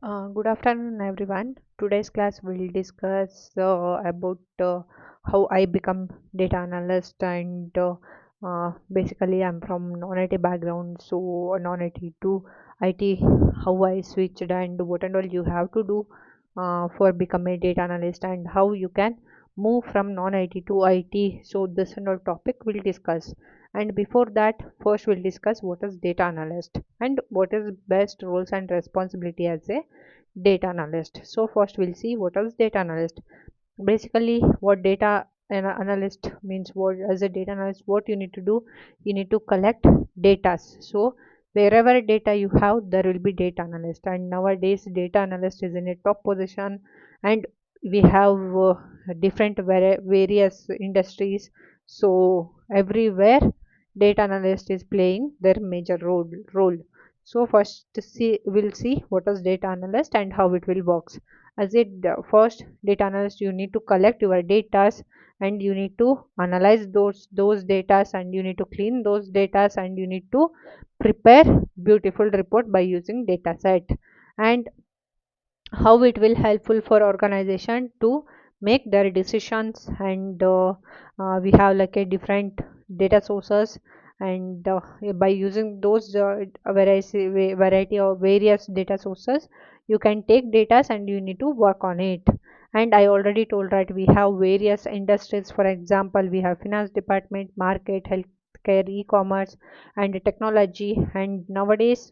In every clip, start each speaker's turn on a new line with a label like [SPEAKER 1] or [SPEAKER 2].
[SPEAKER 1] Good afternoon, everyone. Today's class will discuss about how I become data analyst, and basically I'm from non-IT background, so non-IT to IT, how I switched and what and all you have to do for becoming a data analyst, and how you can move from non-IT to IT. So this and all topic we'll discuss. And before that, first we'll discuss what is data analyst and what is best roles and responsibility as a data analyst. So first we'll see what is data analyst. Basically what data analyst means, what as a data analyst what you need to do, you need to collect data. So wherever data you have, there will be data analyst, and nowadays data analyst is in a top position, and we have different various industries. So everywhere data analyst is playing their major role. So first we'll see what is data analyst and how it will works. As it first data analyst, you need to collect your data, and you need to analyze those data, and you need to clean those data, and you need to prepare beautiful report by using data set. And how it will helpful for organization to make their decisions, and we have like a different data sources, and by using those variety of various data sources, you can take data and you need to work on it. And I already told, right, we have various industries. For example, we have finance department, market, healthcare, e-commerce, and technology. And nowadays,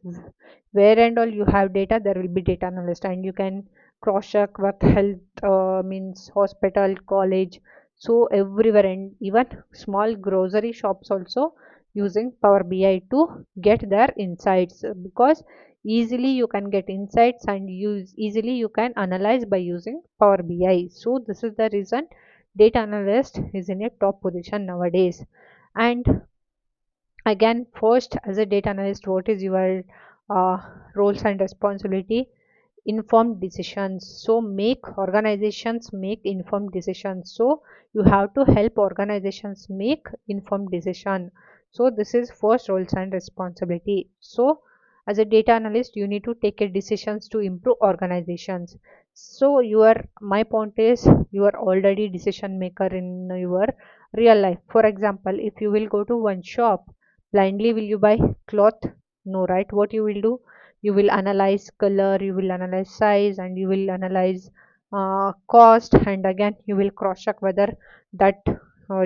[SPEAKER 1] where and all you have data, there will be data analyst, and you can cross check work health, means hospital, college, so everywhere, and even small grocery shops also using Power BI to get their insights, because easily you can get insights and use easily you can analyze by using Power BI. So this is the reason data analyst is in a top position nowadays. And again, first, as a data analyst, what is your uh, roles and responsibility? Informed decisions. So make organizations make informed decisions. So you have to help organizations make informed decision. So this is first roles and responsibility. So as a data analyst, you need to take a decisions to improve organizations. So your my point is, you are already decision maker in your real life. For example, if you will go to one shop, blindly will you buy cloth? No, right? What you will do, you will analyze color, you will analyze size, and you will analyze cost, and again you will cross check whether that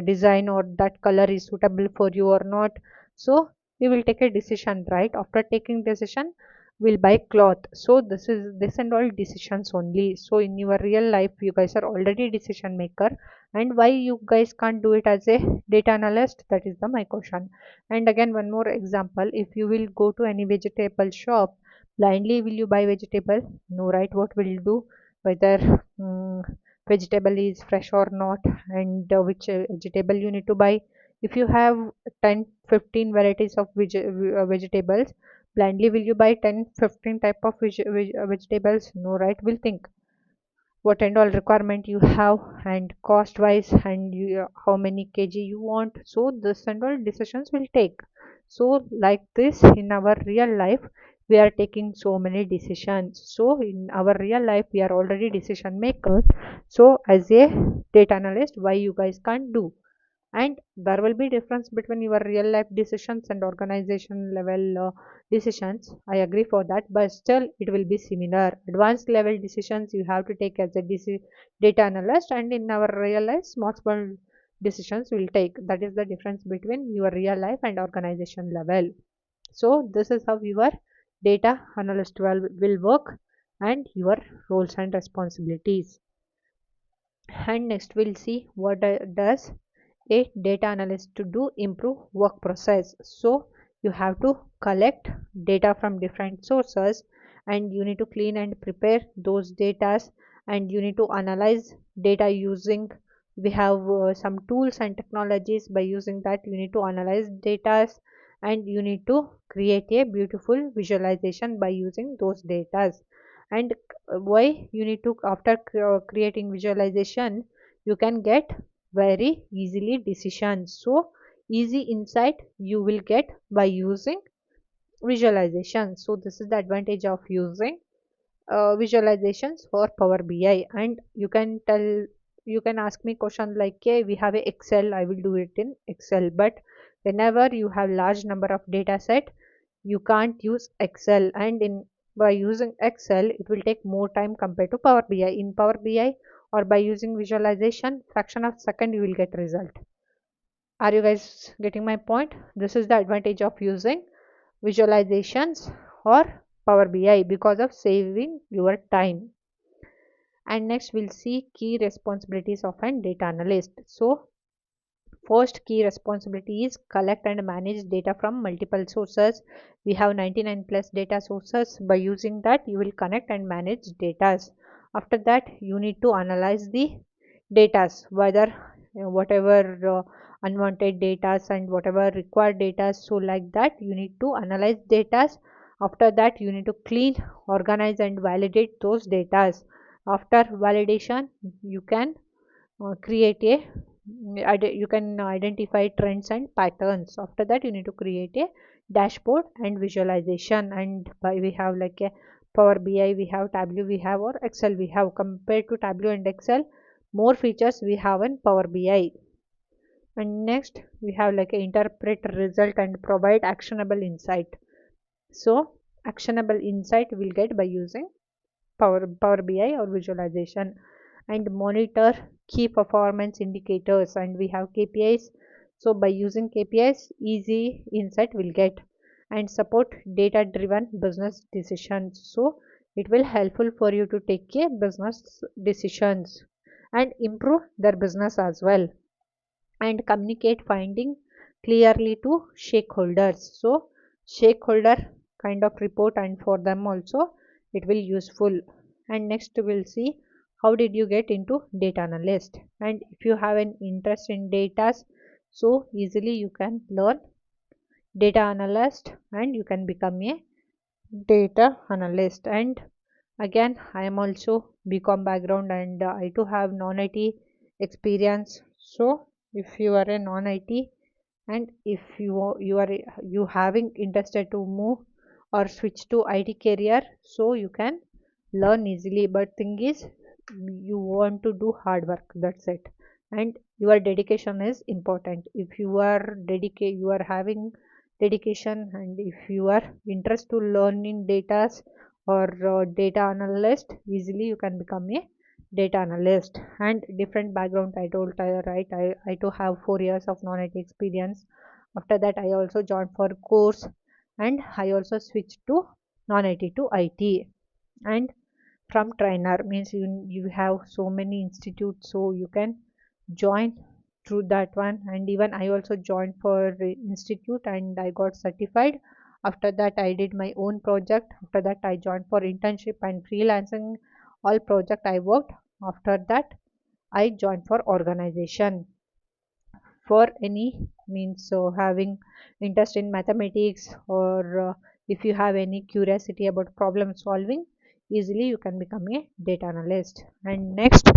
[SPEAKER 1] design or that color is suitable for you or not. So we will take a decision, right? After taking decision, we'll buy cloth. So this and all decisions only. So in your real life, you guys are already decision maker, and why you guys can't do it as a data analyst? That is the my question. And again, one more example, if you will go to any vegetable shop, blindly will you buy vegetable? No, right? What will you do, whether vegetable is fresh or not, and which vegetable you need to buy. If you have 10 15 varieties of vegetables, blindly will you buy 10 15 type of vegetables? No, right? Will think what and all requirement you have, and cost wise, and how many kg you want. So this and all decisions will take. So like this, in our real life, we are taking so many decisions. So in our real life, we are already decision makers. So as a data analyst, why you guys can't do? And there will be difference between your real life decisions and organization level decisions. I agree for that, but still it will be similar. Advanced level decisions you have to take as a data analyst, and in our real life, small decisions will take. That is the difference between your real life and organization level. So this is how your data analyst will work, and your roles and responsibilities. And next we'll see what does a data analyst to do improve work process. So you have to collect data from different sources, and you need to clean and prepare those data, and you need to analyze data using, we have some tools and technologies. By using that, you need to analyze data, and you need to create a beautiful visualization by using those data. And why you need to, after creating visualization, you can get very easily decisions. So easy insight you will get by using visualization. So this is the advantage of using visualizations for Power BI. And you can ask me question like, okay, we have a Excel, I will do it in Excel. But whenever you have large number of data set, you can't use Excel, and in by using Excel it will take more time compared to Power BI. In Power BI, or by using visualization, fraction of second you will get result. Are you guys getting my point? This is the advantage of using visualizations or Power BI because of saving your time. And next we'll see key responsibilities of an data analyst. So first key responsibility is collect and manage data from multiple sources. We have 99 plus data sources. By using that, you will connect and manage data. After that, you need to analyze the data, whether whatever unwanted data and whatever required data. So like that, you need to analyze data. After that, you need to clean, organize, and validate those data. After validation, you can create a you can identify trends and patterns. After that, you need to create a dashboard and visualization. And by we have like a Power BI, we have Tableau, we have, or Excel we have. Compared to Tableau and Excel, more features we have in Power BI. And next we have like a interpret result and provide actionable insight. So actionable insight we'll get by using Power BI or visualization. And monitor key performance indicators, and we have KPIs. So by using KPIs, easy insight will get. And support data driven business decisions. So it will helpful for you to take a business decisions and improve their business as well. And communicate finding clearly to stakeholders. So stakeholder kind of report, and for them also it will useful. And next we'll see how did you get into data analyst. And if you have an interest in data, so easily you can learn data analyst and you can become a data analyst. And again, I am also BCom background, and I too have non-IT experience. So if you are a non-IT, and if you having interested to move or switch to IT career, so you can learn easily. But thing is, you want to do hard work, that's it. And your dedication is important. If you are having dedication, and if you are interested to learn in data or data analyst, easily you can become a data analyst. And different background, I told right, I too have 4 years of non-IT experience. After that, I also joined for course, and I also switched to non-IT to IT. And from trainer means you have so many institutes, so you can join through that one. And even I also joined for institute and I got certified. After that, I did my own project. After that, I joined for internship and freelancing. All project I worked. After that, I joined for organization. For any means, so having interest in mathematics, or if you have any curiosity about problem solving, easily you can become a data analyst. And next,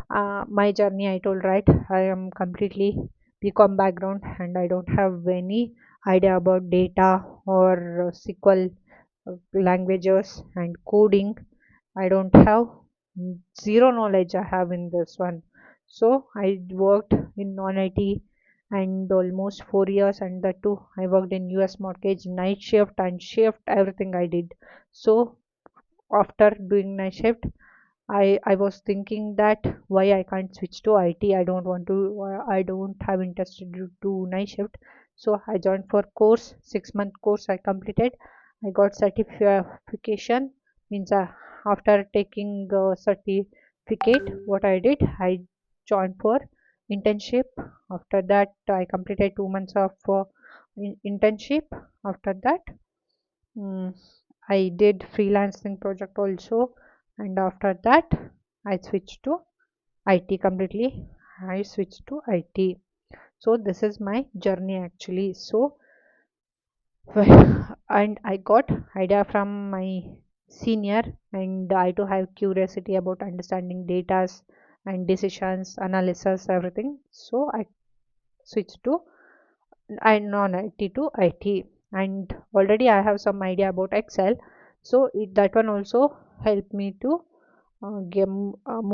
[SPEAKER 1] my journey, I told right, I am completely BCom background, and I don't have any idea about data or SQL languages and coding. I don't have, zero knowledge I have in this one. So I worked in non-IT and almost 4 years, and that too I worked in US mortgage, night shift and shift, everything I did. So after doing night shift, I was thinking that why I can't switch to IT. I don't want to. I don't have interest to do night shift. So I joined for course, 6 month course. I completed. I got certification. Means after taking certificate, what I did, I joined for internship. After that, I completed 2 months of internship. After that, mm, I did freelancing project also, and after that I switched to IT completely. I switched to IT. So this is my journey actually. So and I got idea from my senior, and I too have curiosity about understanding data and decisions, analysis, everything. So I switched to I non-IT to IT, and already I have some idea about Excel. So that one also help me to get